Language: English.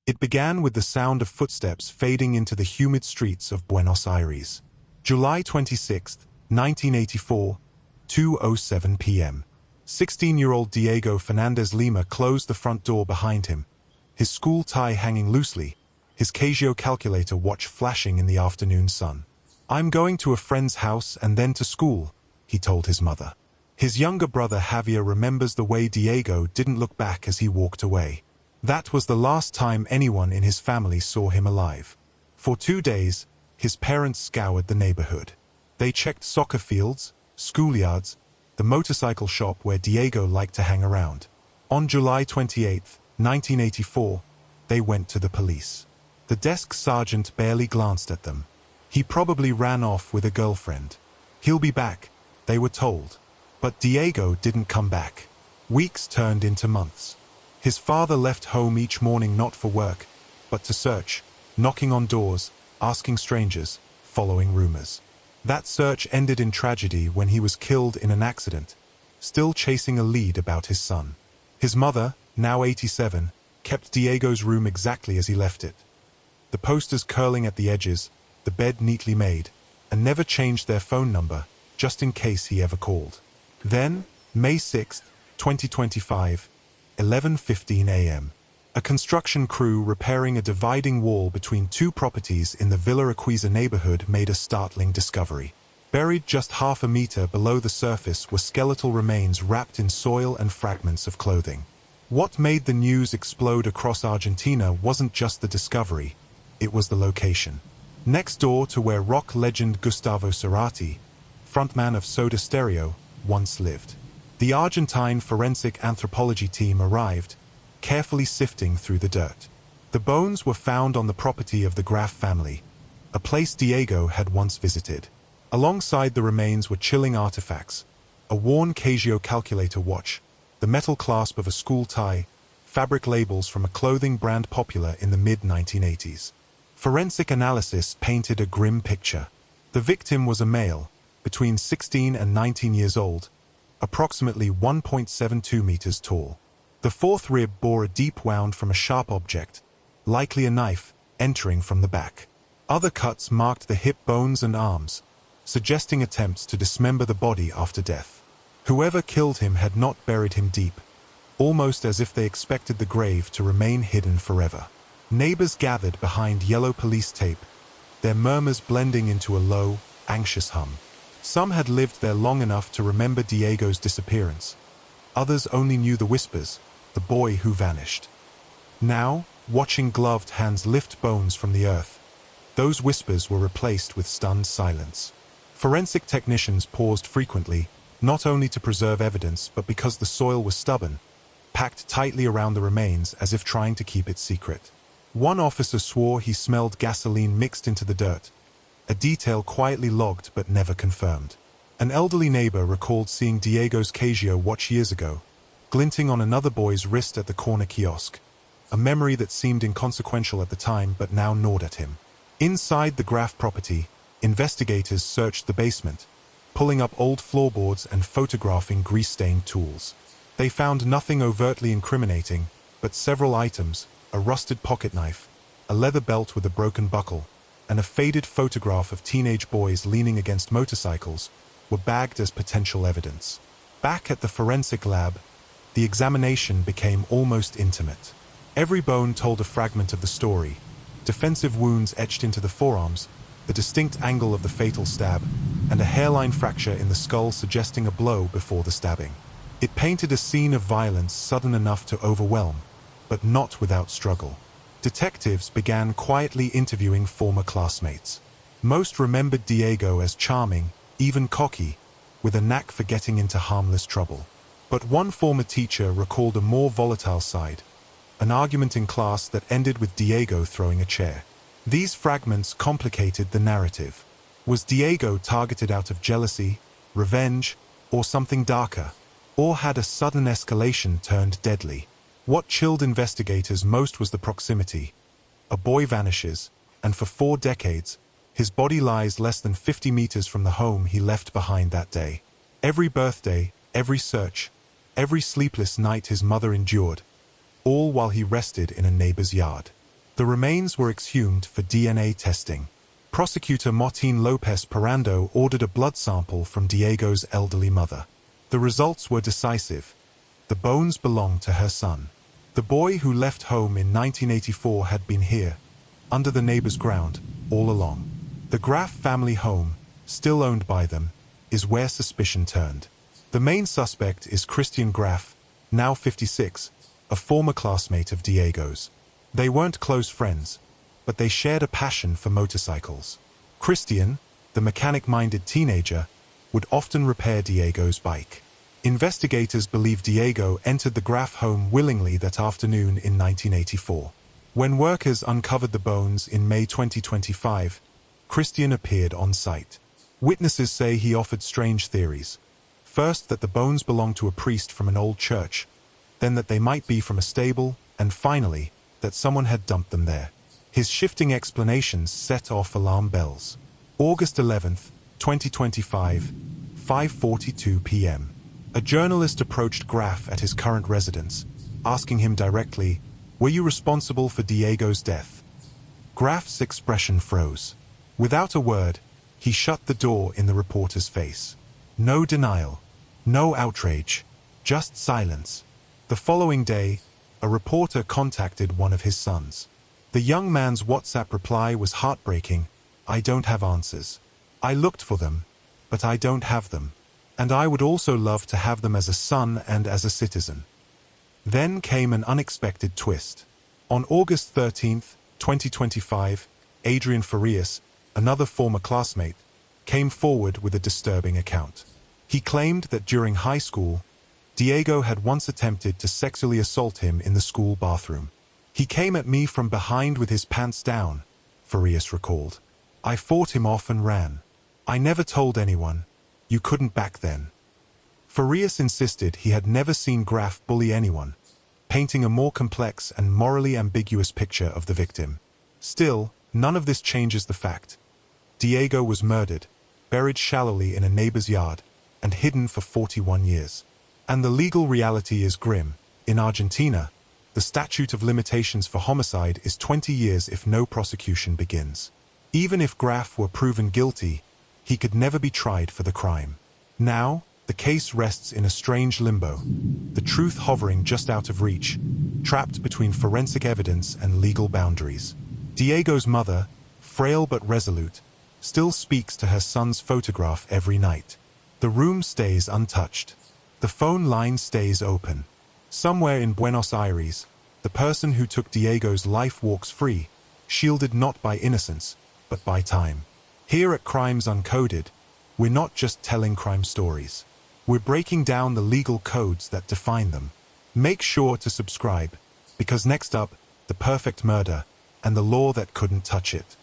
It began with the sound of footsteps fading into the humid streets of Buenos Aires. July 26, 1984, 2:07 p.m. 16-year-old Diego Fernández Lima closed the front door behind him, his school tie hanging loosely, his Casio calculator watch flashing in the afternoon sun. "I'm going to a friend's house and then to school," he told his mother. His younger brother Javier remembers the way Diego didn't look back as he walked away. That was the last time anyone in his family saw him alive. For 2 days, his parents scoured the neighborhood. They checked soccer fields, schoolyards, the motorcycle shop where Diego liked to hang around. On July 28, 1984, they went to the police. The desk sergeant barely glanced at them. He probably ran off with a girlfriend. "He'll be back," they were told. But Diego didn't come back. Weeks turned into months. His father left home each morning not for work, but to search, knocking on doors, asking strangers, following rumors. That search ended in tragedy when he was killed in an accident, still chasing a lead about his son. His mother, now 87, kept Diego's room exactly as he left it. The posters curling at the edges, the bed neatly made, and never changed their phone number, just in case he ever called. Then, May 6, 2025, 11:15 a.m. A construction crew repairing a dividing wall between two properties in the Villa Urquiza neighborhood made a startling discovery. Buried just half a meter below the surface were skeletal remains wrapped in soil and fragments of clothing. What made the news explode across Argentina wasn't just the discovery, it was the location. Next door to where rock legend Gustavo Cerati, frontman of Soda Stereo, once lived. The Argentine forensic anthropology team arrived, carefully sifting through the dirt. The bones were found on the property of the Graf family, a place Diego had once visited. Alongside the remains were chilling artifacts, a worn Casio calculator watch, the metal clasp of a school tie, fabric labels from a clothing brand popular in the mid-1980s. Forensic analysis painted a grim picture. The victim was a male, between 16 and 19 years old, approximately 1.72 meters tall. The fourth rib bore a deep wound from a sharp object, likely a knife, entering from the back. Other cuts marked the hip bones and arms, suggesting attempts to dismember the body after death. Whoever killed him had not buried him deep, almost as if they expected the grave to remain hidden forever. Neighbors gathered behind yellow police tape, their murmurs blending into a low, anxious hum. Some had lived there long enough to remember Diego's disappearance. Others only knew the whispers, the boy who vanished. Now, watching gloved hands lift bones from the earth, those whispers were replaced with stunned silence. Forensic technicians paused frequently, not only to preserve evidence but because the soil was stubborn, packed tightly around the remains as if trying to keep it secret. One officer swore he smelled gasoline mixed into the dirt, a detail quietly logged but never confirmed. An elderly neighbor recalled seeing Diego's Casio watch years ago, glinting on another boy's wrist at the corner kiosk, a memory that seemed inconsequential at the time but now gnawed at him. Inside the Graf property, investigators searched the basement, pulling up old floorboards and photographing grease-stained tools. They found nothing overtly incriminating, but several items, a rusted pocket knife, a leather belt with a broken buckle, and a faded photograph of teenage boys leaning against motorcycles, were bagged as potential evidence. Back at the forensic lab, the examination became almost intimate. Every bone told a fragment of the story, defensive wounds etched into the forearms, the distinct angle of the fatal stab, and a hairline fracture in the skull suggesting a blow before the stabbing. It painted a scene of violence sudden enough to overwhelm, but not without struggle. Detectives began quietly interviewing former classmates. Most remembered Diego as charming, even cocky, with a knack for getting into harmless trouble. But one former teacher recalled a more volatile side, an argument in class that ended with Diego throwing a chair. These fragments complicated the narrative. Was Diego targeted out of jealousy, revenge, or something darker? Or had a sudden escalation turned deadly? What chilled investigators most was the proximity. A boy vanishes, and for 4 decades, his body lies less than 50 meters from the home he left behind that day. Every birthday, every search, every sleepless night his mother endured, all while he rested in a neighbor's yard. The remains were exhumed for DNA testing. Prosecutor Martín López Parando ordered a blood sample from Diego's elderly mother. The results were decisive. The bones belonged to her son. The boy who left home in 1984 had been here, under the neighbor's ground, all along. The Graf family home, still owned by them, is where suspicion turned. The main suspect is Cristian Graf, now 56, a former classmate of Diego's. They weren't close friends, but they shared a passion for motorcycles. Cristian, the mechanic-minded teenager, would often repair Diego's bike. Investigators believe Diego entered the Graf home willingly that afternoon in 1984. When workers uncovered the bones in May 2025, Cristian appeared on site. Witnesses say he offered strange theories. First, that the bones belonged to a priest from an old church, then that they might be from a stable, and finally, that someone had dumped them there. His shifting explanations set off alarm bells. August 11, 2025, 5:42 p.m. A journalist approached Graf at his current residence, asking him directly, "Were you responsible for Diego's death?" Graf's expression froze. Without a word, he shut the door in the reporter's face. No denial, no outrage, just silence. The following day, a reporter contacted one of his sons. The young man's WhatsApp reply was heartbreaking. "I don't have answers. I looked for them, but I don't have them. And I would also love to have them as a son and as a citizen." Then came an unexpected twist. On August 13, 2025, Adrian Farias, another former classmate, came forward with a disturbing account. He claimed that during high school, Diego had once attempted to sexually assault him in the school bathroom. "He came at me from behind with his pants down," Farias recalled. "I fought him off and ran. I never told anyone. You couldn't back then." Farias insisted he had never seen Graf bully anyone, painting a more complex and morally ambiguous picture of the victim. Still, none of this changes the fact. Diego was murdered, buried shallowly in a neighbor's yard, and hidden for 41 years. And the legal reality is grim. In Argentina, the statute of limitations for homicide is 20 years if no prosecution begins. Even if Graf were proven guilty, he could never be tried for the crime. Now, the case rests in a strange limbo, the truth hovering just out of reach, trapped between forensic evidence and legal boundaries. Diego's mother, frail but resolute, still speaks to her son's photograph every night. The room stays untouched. The phone line stays open. Somewhere in Buenos Aires, the person who took Diego's life walks free, shielded not by innocence, but by time. Here at Crimes Uncoded, we're not just telling crime stories. We're breaking down the legal codes that define them. Make sure to subscribe, because next up, the perfect murder and the law that couldn't touch it.